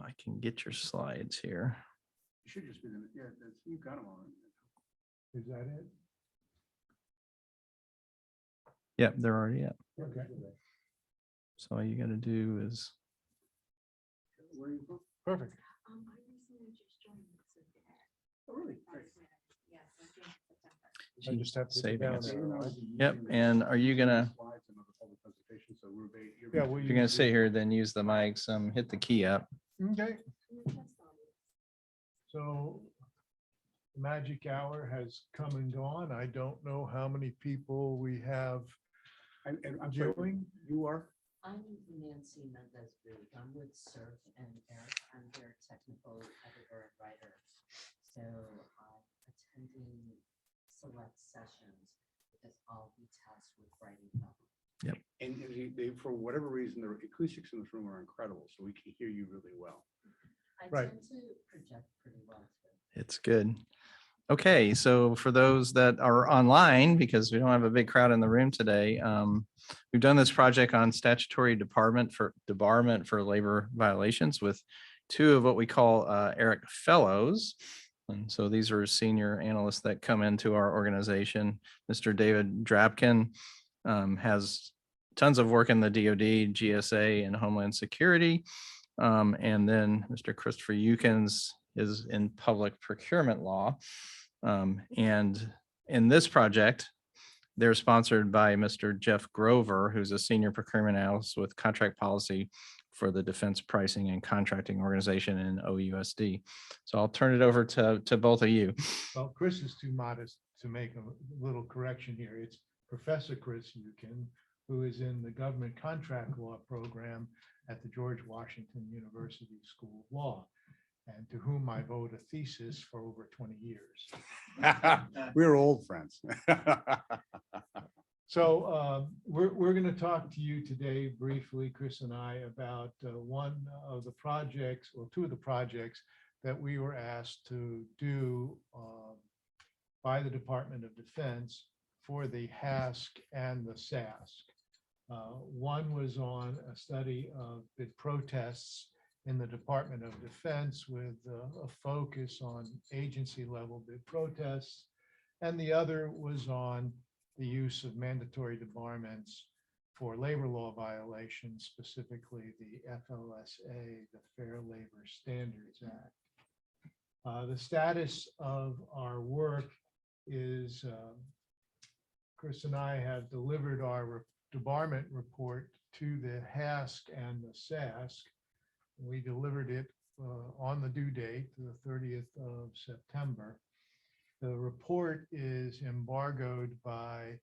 I can get your slides here. You should just be, yeah, you've got them on. Is that it? Yep, they're already up. Okay. So all you got to do is Where are you from? Perfect. I recently just joined. Oh, really? Great. Yes, I think September. I just have to saving get down us. there, right? Yep, and are you gonna- Slides and other public presentation, so we're Yeah, we'll if you're gonna use sit the- here, then use the mics. Hit the key up. Okay, so the magic hour has come and gone. I don't know how many people we have And I'm sorry, viewing. you are? I'm Nancy Mendez Booth. I'm with SURF and AIRC. I'm their technical editor and writer. So I'm attending select sessions because I'll be tasked with writing them. And they, for whatever reason, the acoustics in this room are incredible, so we can hear you really well. I Right. tend to project pretty well too. It's good. Okay, so for those that are online, because we don't have a big crowd in the room today, we've done this project on statutory debarment for labor violations with two of what we call AIRC fellows. And so these are senior analysts that come into our organization. Mr. David Drabkin has tons of work in the DoD, GSA, and Homeland Security. And then Mr. Christopher Yukins is in public procurement law. And in this project, they're sponsored by Mr. Jeff Grover, who's a senior procurement analyst with contract policy for the Defense Pricing and Contracting Organization in OUSD. So I'll turn it over to both of you. Well, Chris is too modest to make a little correction here. It's Professor Chris Yukin, who is in the government contract law program at the George Washington University School of Law, and to whom I wrote a thesis for over 20 years. We're old friends. So we're going to talk to you today briefly, Chris and I, about one of the projects, or two of the projects that we were asked to do by the Department of Defense for the HASC and the SASC. One was on a study of bid protests in the Department of Defense with a focus on agency level bid protests. And the other was on the use of mandatory debarments for labor law violations, specifically the FLSA, the Fair Labor Standards Act. The status of our work is Chris and I have delivered our debarment report to the HASC and the SASC. We delivered it on the due date, the 30th of September. The report is embargoed by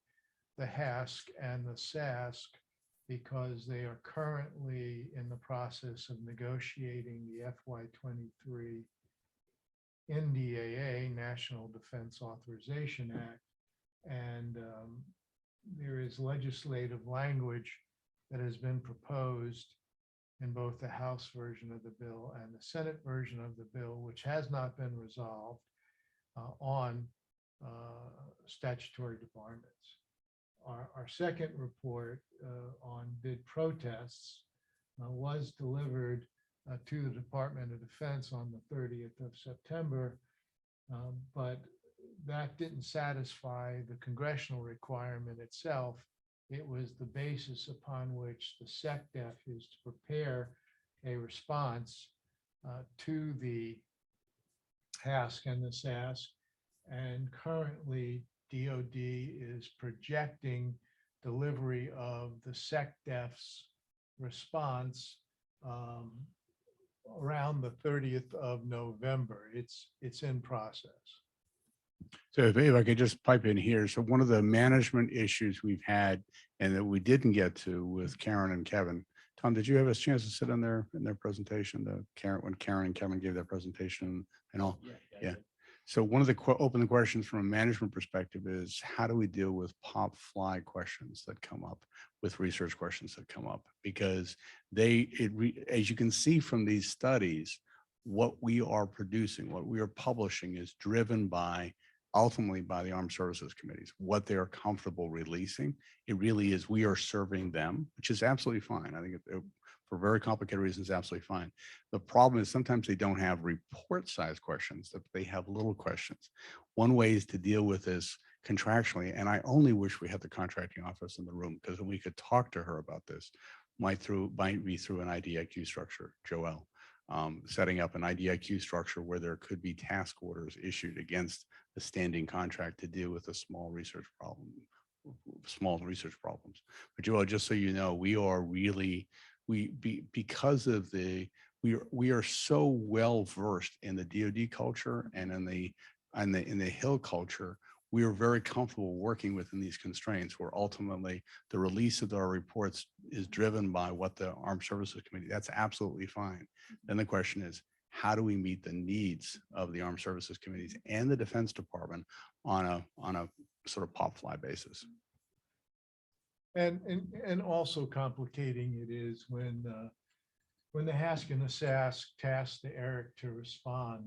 the HASC and the SASC because they are currently in the process of negotiating the FY23 NDAA, National Defense Authorization Act. And there is legislative language that has been proposed in both the House version of the bill and the Senate version of the bill, which has not been resolved on statutory debarments. Our second report on bid protests was delivered to the Department of Defense on the 30th of September, but that didn't satisfy the congressional requirement itself. It was the basis upon which the SecDef is to prepare a response to the HASC and the SASC. And currently DOD is projecting delivery of the SecDef's response around the 30th of November. It's in process. So if I could just pipe in here. So one of the management issues we've had and that we didn't get to with Karen and Kevin. Tom, did you have a chance to sit in their presentation, when Karen and Kevin gave their presentation and all? Yeah. So one of the open questions from a management perspective is how do we deal with pop fly questions that come up, with research questions that come up? Because as you can see from these studies, what we are producing, what we are publishing is driven ultimately by the Armed Services Committees, what they are comfortable releasing. It really is, we are serving them, which is absolutely fine. I think for very complicated reasons, absolutely fine. The problem is sometimes they don't have report size questions, that they have little questions. One way is to deal with this contractually, and I only wish we had the contracting office in the room, because then we could talk to her about this, might be through an IDIQ structure, Joelle, setting up an IDIQ structure where there could be task orders issued against the standing contract to deal with a small research problems. But Joelle, just so you know, we are really, because of we are so well versed in the DoD culture and in the Hill culture. We are very comfortable working within these constraints, where ultimately the release of our reports is driven by what the Armed Services Committee, that's absolutely fine. Then the question is, how do we meet the needs of the Armed Services Committees and the Defense Department on a sort of pop fly basis? And also complicating it is when the HASC and the SASC task the AIRC to respond,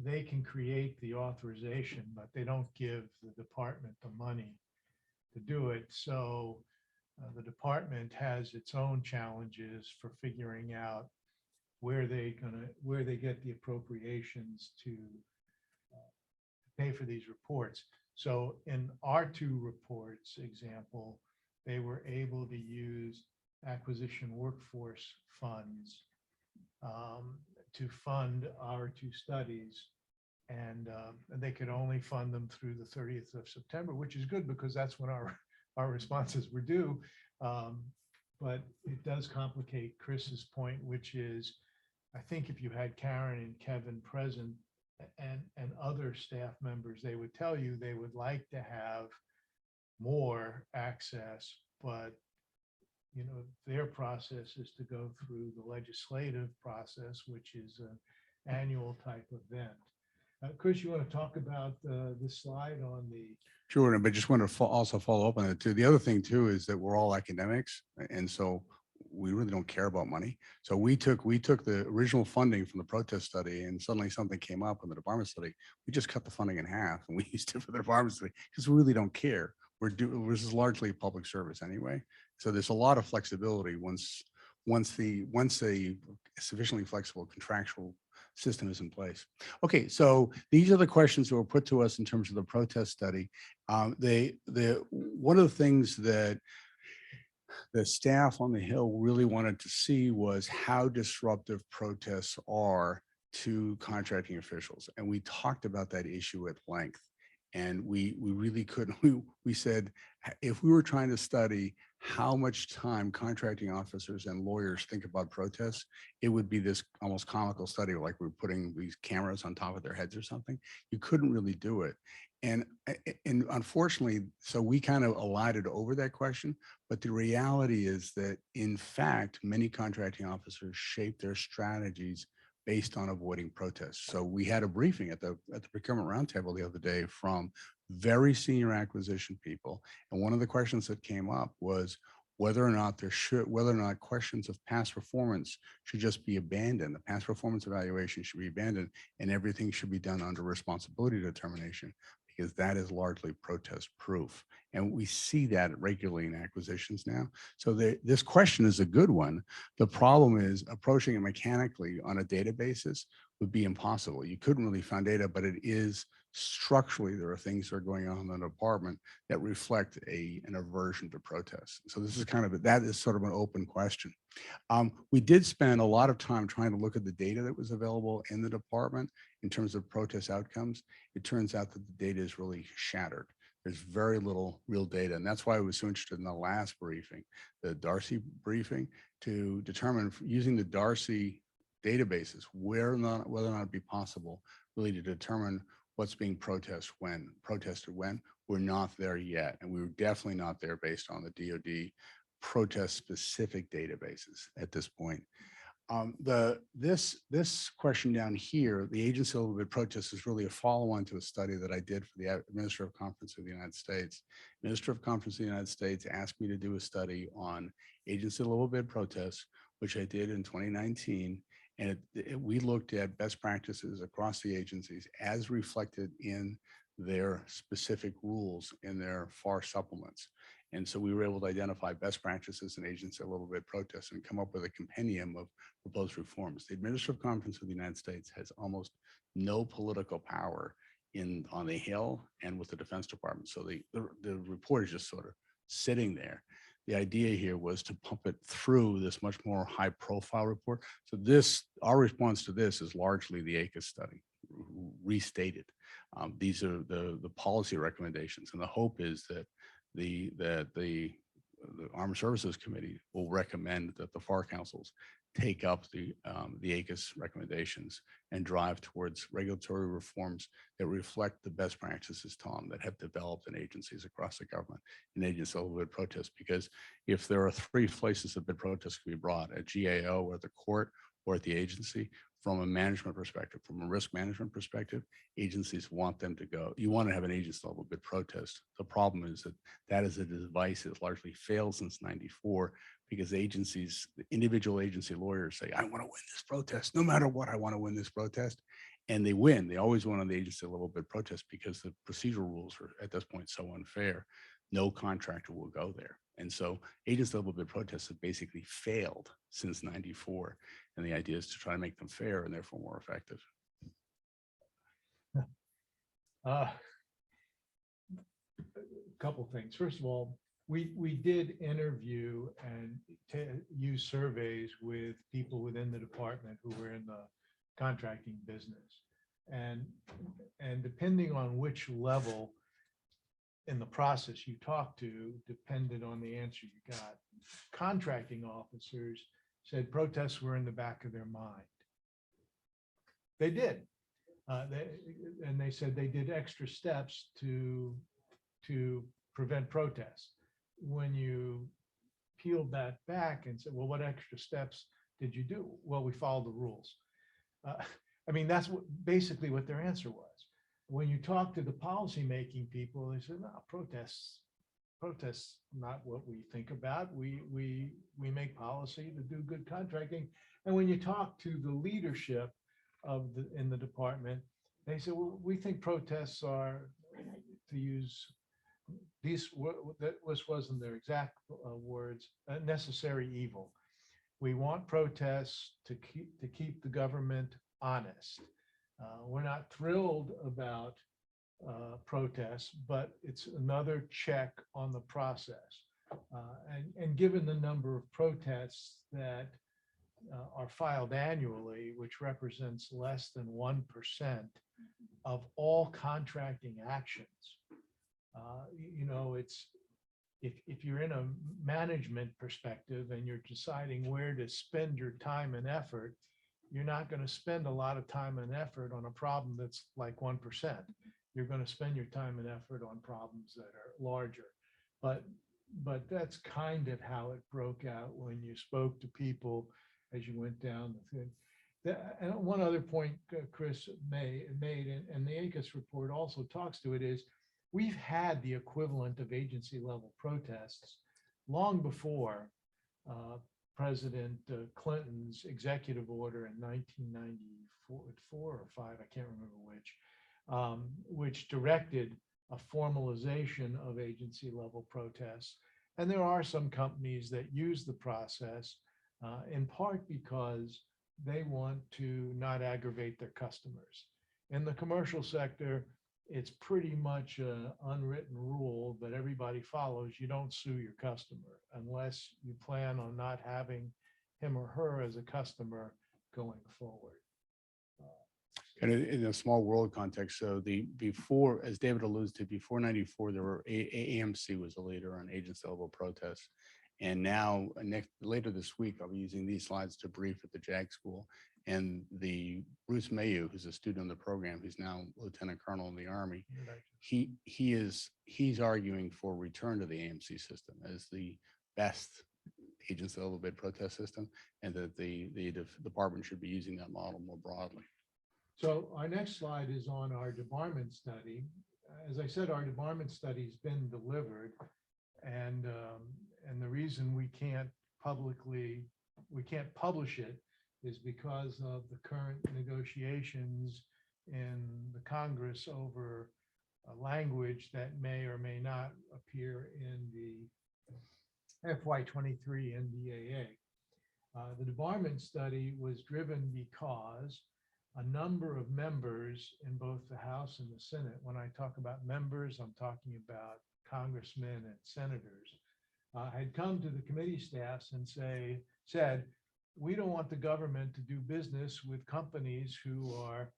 they can create the authorization, but they don't give the department the money to do it. So the department has its own challenges for figuring out where they get the appropriations to pay for these reports. So in our two reports example, they were able to use acquisition workforce funds to fund our two studies. And they could only fund them through the 30th of September, which is good because that's when our responses were due. But it does complicate Chris's point, which is, I think if you had Karen and Kevin present and other staff members, they would tell you they would like to have more access, but you know, their process is to go through the legislative process, which is an annual type event. Chris, you want to talk about this slide on the? Sure, but just want to also follow up on it too. The other thing too is that we're all academics, and so we really don't care about money. So we took the original funding from the protest study, and suddenly something came up in the debarment study. We just cut the funding in half, and we used it for the debarment study because we really don't care. This is largely public service anyway. So there's a lot of flexibility once a sufficiently flexible contractual system is in place. Okay, so these are the questions that were put to us in terms of the protest study. One of the things that the staff on the Hill really wanted to see was how disruptive protests are to contracting officials. And we talked about that issue at length. And we really couldn't, we said, if we were trying to study how much time contracting officers and lawyers think about protests, it would be this almost comical study, like we're putting these cameras on top of their heads or something. You couldn't really do it. And unfortunately, so we kind of elided over that question, but the reality is that in fact, many contracting officers shape their strategies based on avoiding protests. So we had a briefing at the procurement roundtable the other day from very senior acquisition people. And one of the questions that came up was whether or not questions of past performance should just be abandoned. The past performance evaluation should be abandoned and everything should be done under responsibility determination, because that is largely protest proof. And we see that regularly in acquisitions now. So this question is a good one. The problem is approaching it mechanically on a data basis would be impossible. You couldn't really find data, but it is structurally, there are things that are going on in the department that reflect an aversion to protests. So this is that is sort of an open question. We did spend a lot of time trying to look at the data that was available in the department in terms of protest outcomes. It turns out that the data is really shattered. There's very little real data. And that's why I was so interested in the last briefing, the Darcy briefing, to determine using the Darcy databases, whether or not it'd be possible really to determine what's being protested when. We're not there yet. And we were definitely not there based on the DoD protest specific databases at this point. This question down here, the agency level bid protest, is really a follow-on to a study that I did for the Administrative Conference of the United States. Administrative Conference of the United States asked me to do a study on agency level bid protests, which I did in 2019. And we looked at best practices across the agencies as reflected in their specific rules in their FAR supplements. And so we were able to identify best practices in agency level bid protests and come up with a compendium of proposed reforms. The Administrative Conference of the United States has almost no political power on the Hill and with the Defense Department. So the report is just sort of sitting there. The idea here was to pump it through this much more high profile report. So our response to this is largely the AIRC study restated. These are the policy recommendations, and the hope is that the Armed Services Committee will recommend that the FAR councils take up the AIRC recommendations and drive towards regulatory reforms that reflect the best practices, Tom, that have developed in agencies across the government and agency level bid protests. Because if there are three places that bid protests can be brought, at GAO or at the court or at the agency, from a management perspective, from a risk management perspective, agencies want them to go. You want to have an agency level bid protest. The problem is that is a device that largely failed since '94 because agencies, the individual agency lawyers say, I want to win this protest. No matter what, I want to win this protest. And they win. They always win on the agency level bid protest because the procedural rules are at this point so unfair. No contractor will go there. And so agency level bid protests have basically failed since '94. And the idea is to try to make them fair and therefore more effective. A couple things. First of all, we did interview and use surveys with people within the department who were in the contracting business. And depending on which level in the process you talked to, depended on the answer you got. Contracting officers said protests were in the back of their mind. They did. They said they did extra steps to prevent protests. When you peeled that back and said, well, what extra steps did you do? Well, we followed the rules. I mean, that's basically what their answer was. When you talk to the policymaking people, they said, no, protests not what we think about. We make policy to do good contracting. And when you talk to the leadership in the department, they said, well, we think protests are, to use these, that wasn't their exact words, a necessary evil. We want protests to keep the government honest. We're not thrilled about protests, but it's another check on the process. And given the number of protests that are filed annually, which represents less than 1% of all contracting actions, it's if you're in a management perspective and you're deciding where to spend your time and effort, you're not going to spend a lot of time and effort on a problem that's like 1%. You're going to spend your time and effort on problems that are larger. But that's kind of how it broke out when you spoke to people as you went down the thing. And one other point Chris made, and the AIRC report also talks to it, is we've had the equivalent of agency level protests long before President Clinton's executive order in 1994 or 5, I can't remember which directed a formalization of agency level protests. And there are some companies that use the process in part because they want to not aggravate their customers. In the commercial sector, it's pretty much an unwritten rule that everybody follows. You don't sue your customer unless you plan on not having him or her as a customer going forward. And in a small world context, so before, as David alludes to, before '94, there were AMC was a leader on agency level protests. And now later this week, I'll be using these slides to brief at the JAG school. And Bruce Mayu, who's a student in the program, who's now Lieutenant Colonel in the Army, he's arguing for return to the AMC system as the best agency level bid protest system, and that the department should be using that model more broadly. So our next slide is on our debarment study. As I said, our debarment study has been delivered, and the reason we can't publish it is because of the current negotiations in the Congress over a language that may or may not appear in the FY23 NDAA. The debarment study was driven because a number of members in both the House and the Senate, when I talk about members, I'm talking about congressmen and senators, had come to the committee staffs and said, we don't want the government to do business with companies who are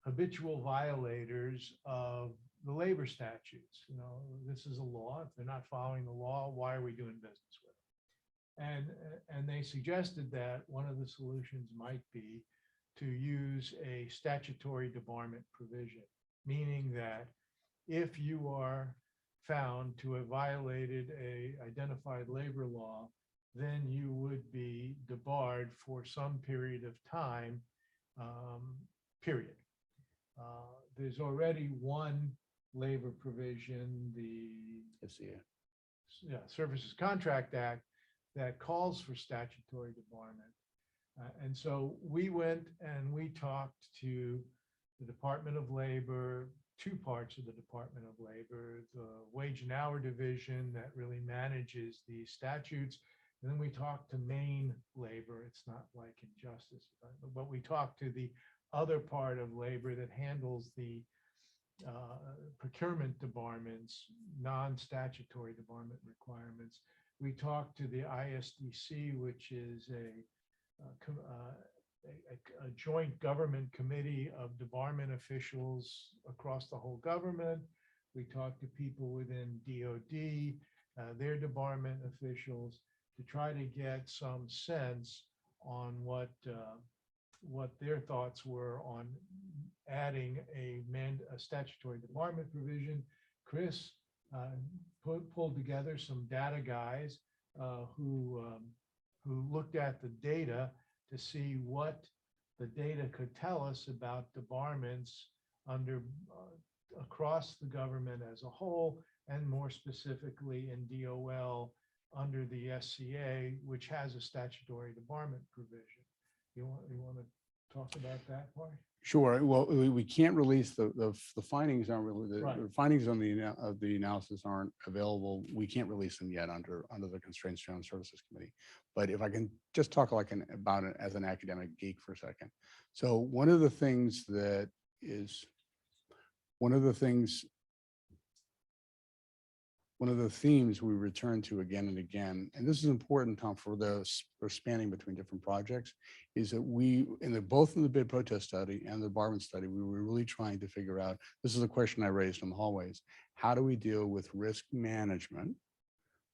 habitual violators of the labor statutes. You know, this is a law. If they're not following the law, why are we doing business with them? And they suggested that one of the solutions might be to use a statutory debarment provision, meaning that if you are found to have violated a identified labor law, then you would be debarred for some period of time, period. There's already one labor provision, the Services Contract Act, that calls for statutory debarment. And so we went and we talked to the Department of Labor, two parts of the Department of Labor, the Wage and Hour Division that really manages these statutes. And then we talked to Maine Labor. It's not like Injustice, but we talked to the other part of labor that handles the procurement debarments, non-statutory debarment requirements. We talked to the ISDC, which is a joint government committee of debarment officials across the whole government. We talked to people within DOD, their debarment officials, to try to get some sense on what their thoughts were on adding a statutory debarment provision. Chris pulled together some data guys who looked at the data to see what the data could tell us about debarments across the government as a whole, and more specifically in DOL under the SCA, which has a statutory debarment provision. You want to talk about that part? Sure. Well, we can't release the findings aren't really, Right. the findings on the analysis aren't available. We can't release them yet under the Constraints General Services Committee. But if I can just talk about it as an academic geek for a second. So one of the themes we return to again and again, and this is important, Tom, for spanning between different projects, is that both in the bid protest study and the debarment study, we were really trying to figure out, this is a question I raised in the hallways, how do we deal with risk management,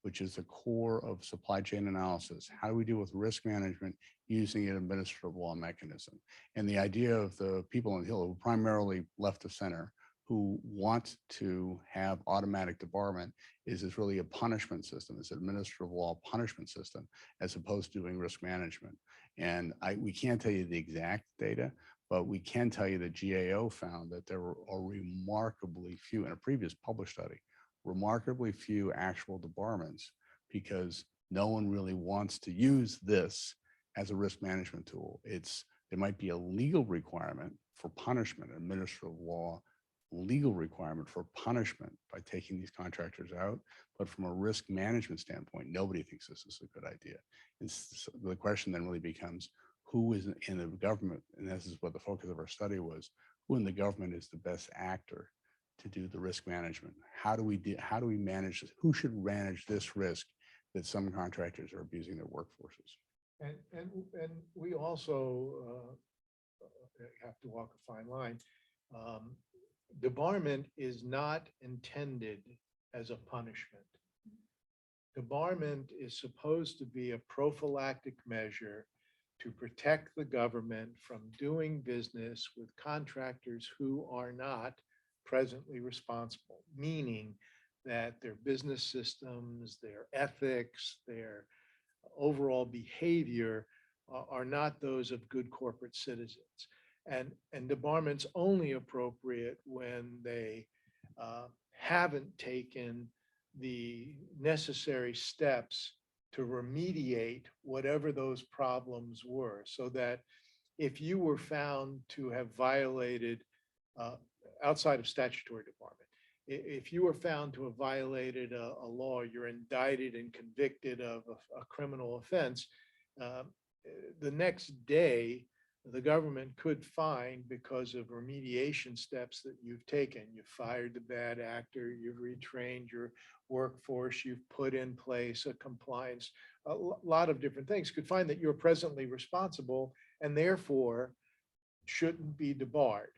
which is the core of supply chain analysis? How do we deal with risk management using an administrative law mechanism? And the idea of the people on the Hill, primarily left of center, who want to have automatic debarment is really a punishment system. It's an administrative law punishment system as opposed to doing risk management. And we can't tell you the exact data, but we can tell you that GAO found that there are remarkably few, in a previous published study, remarkably few actual debarments because no one really wants to use this as a risk management tool. There might be a legal requirement for punishment, administrative law legal requirement for punishment by taking these contractors out. But from a risk management standpoint, nobody thinks this is a good idea. The question then really becomes, who is in the government, and this is what the focus of our study was, who in the government is the best actor to do the risk management? How do we manage this? Who should manage this risk that some contractors are abusing their workforces? And we also have to walk a fine line. Debarment is not intended as a punishment. Debarment is supposed to be a prophylactic measure to protect the government from doing business with contractors who are not presently responsible, meaning that their business systems, their ethics, their overall behavior are not those of good corporate citizens. And debarment's only appropriate when they haven't taken the necessary steps to remediate whatever those problems were, so that if you were found to have violated outside of statutory debarment, if you were found to have violated a law, you're indicted and convicted of a criminal offense, uh, the next day, the government could fine because of remediation steps that you've taken. You've fired the bad actor, you've retrained your workforce, you've put in place a compliance, lot of different things, could find that you're presently responsible and therefore shouldn't be debarred.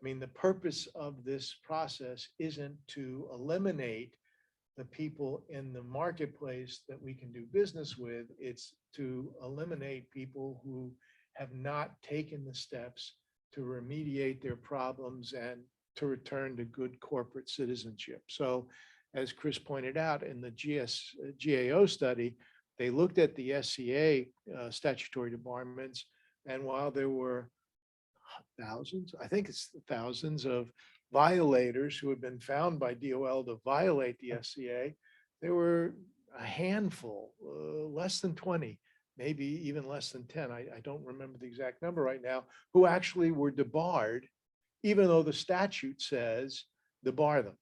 I mean, the purpose of this process isn't to eliminate the people in the marketplace that we can do business with. It's to eliminate people who have not taken the steps to remediate their problems and to return to good corporate citizenship. So as Chris pointed out in the GAO study, they looked at the SCA statutory debarments, and while there were thousands, I think it's thousands of violators who had been found by DOL to violate the SCA, there were a handful, less than 20, maybe even less than 10. I don't remember the exact number right now, who actually were debarred, even though the statute says debar them.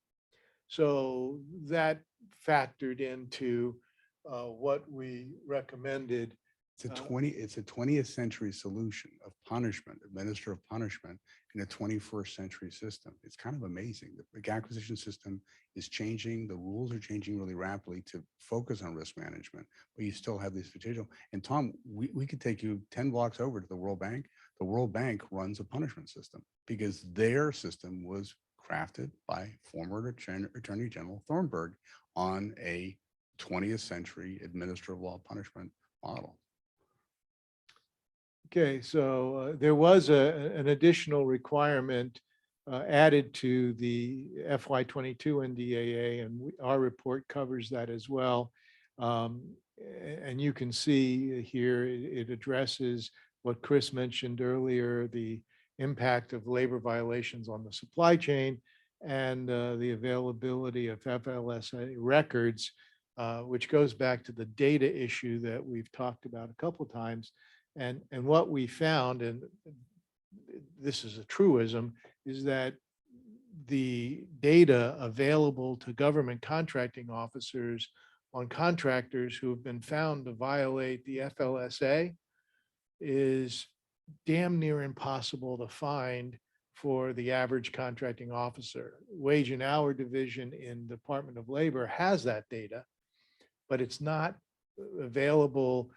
So that factored into what we recommended. It's a 20th century solution of punishment, administrative punishment in a 21st century system. It's kind of amazing. The acquisition system is changing. The rules are changing really rapidly to focus on risk management, but you still have these potential. And Tom, we could take you 10 blocks over to the World Bank. The World Bank runs a punishment system because their system was crafted by former Attorney General Thornburgh on a 20th century administrative law punishment model. Okay, so there was an additional requirement added to the FY22 NDAA, and our report covers that as well. And you can see here, it addresses what Chris mentioned earlier, the impact of labor violations on the supply chain and the availability of FLSA records, which goes back to the data issue that we've talked about a couple of times. And what we found, and this is a truism, is that the data available to government contracting officers on contractors who have been found to violate the FLSA is damn near impossible to find for the average contracting officer. Wage and hour division in Department of Labor has that data, but it's not available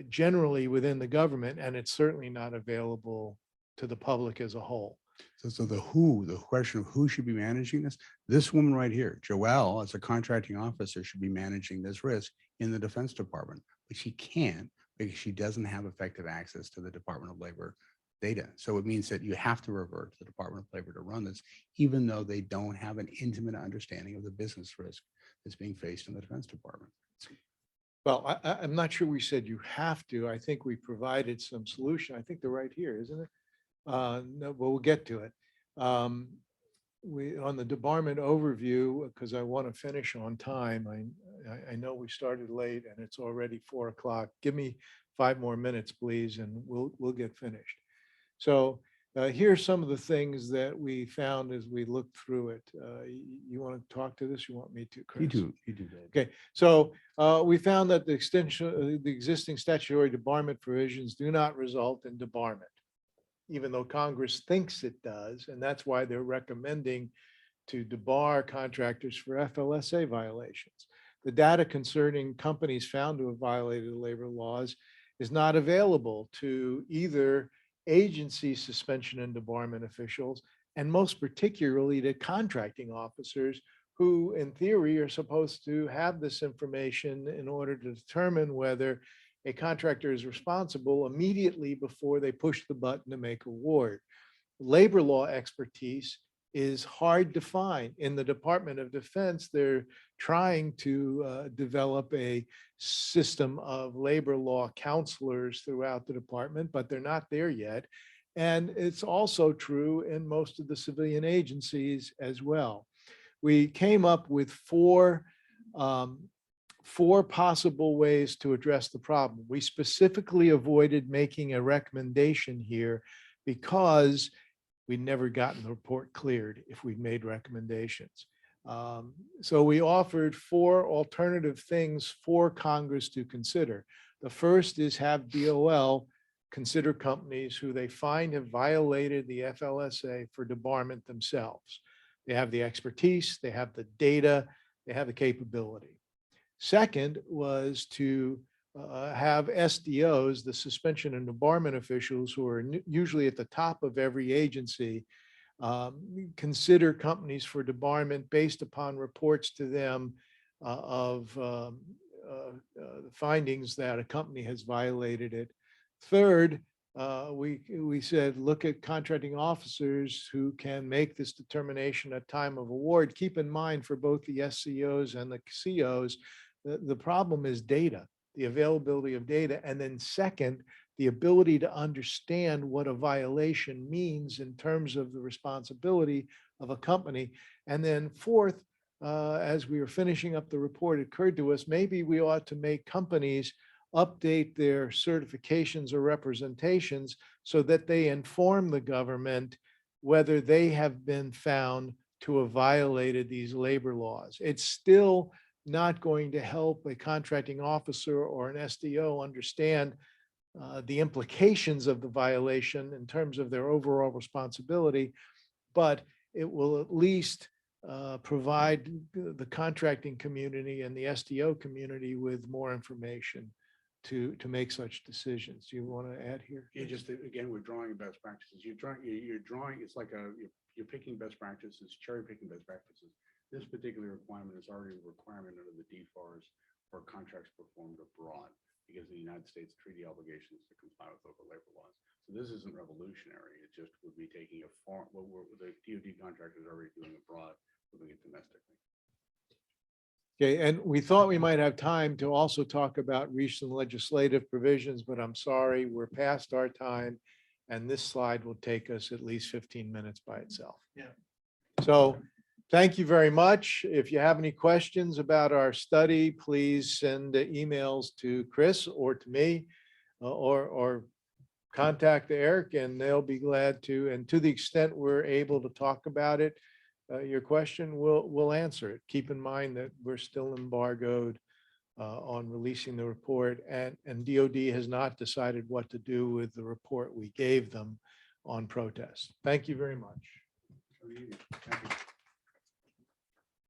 generally within the government, and it's certainly not available to the public as a whole. So the question of who should be managing this woman right here, Joelle, as a contracting officer, should be managing this risk in the Defense Department, but she can't because she doesn't have effective access to the Department of Labor data. So it means that you have to revert to the Department of Labor to run this, even though they don't have an intimate understanding of the business risk that's being faced in the Defense Department. Well, I'm not sure we said you have to. I think we provided some solution. I think they're right here, isn't it? No, but we'll get to it. We on the debarment overview, because I want to finish on time. I know we started late and it's already 4 o'clock. Give me 5 more minutes, please, and we'll get finished. So here's some of the things that we found as we looked through it. You want to talk to this? You want me to, Chris? You do that. Okay, so we found that the existing statutory debarment provisions do not result in debarment, even though Congress thinks it does, and that's why they're recommending to debar contractors for FLSA violations. The data concerning companies found to have violated the labor laws is not available to either agency suspension and debarment officials, and most particularly to contracting officers who in theory are supposed to have this information in order to determine whether a contractor is responsible immediately before they push the button to make award. Labor law expertise is hard to find. In the Department of Defense, they're trying to develop a system of labor law counselors throughout the department, but they're not there yet. And it's also true in most of the civilian agencies as well. We came up with four possible ways to address the problem. We specifically avoided making a recommendation here because we'd never gotten the report cleared if we'd made recommendations. So we offered 4 alternative things for Congress to consider. The first is have DOL consider companies who they find have violated the FLSA for debarment themselves. They have the expertise, they have the data, they have the capability. Second was to have SDOs, the suspension and debarment officials, who are usually at the top of every agency, consider companies for debarment based upon reports to them of the findings that a company has violated it. Third, we said, look at contracting officers who can make this determination at time of award. Keep in mind for both the SCOs and the COs, the problem is data, the availability of data. And then second, the ability to understand what a violation means in terms of the responsibility of a company. And then fourth, as we were finishing up the report, it occurred to us, maybe we ought to make companies update their certifications or representations so that they inform the government whether they have been found to have violated these labor laws. It's still not going to help a contracting officer or an SDO understand the implications of the violation in terms of their overall responsibility, but it will at least provide the contracting community and the SDO community with more information to make such decisions. Do you want to add here? Yeah, just again, we're drawing best practices. You're drawing, it's like you're picking best practices, cherry picking best practices. This particular requirement is already a requirement under the DFARS for contracts performed abroad, because the United States treaty obligations to comply with local labor laws. So this isn't revolutionary. It just would be taking a form, what the DoD contractors are already doing abroad, moving it domestically. Okay, and we thought we might have time to also talk about recent legislative provisions, but I'm sorry, we're past our time. And this slide will take us at least 15 minutes by itself. Yeah. So thank you very much. If you have any questions about our study, please send emails to Chris or to me, or contact AIRC, and they'll be glad to. And to the extent we're able to talk about it, your question, we'll answer it. Keep in mind that we're still embargoed on releasing the report, and DOD has not decided what to do with the report we gave them on protest. Thank you very much. Thank you.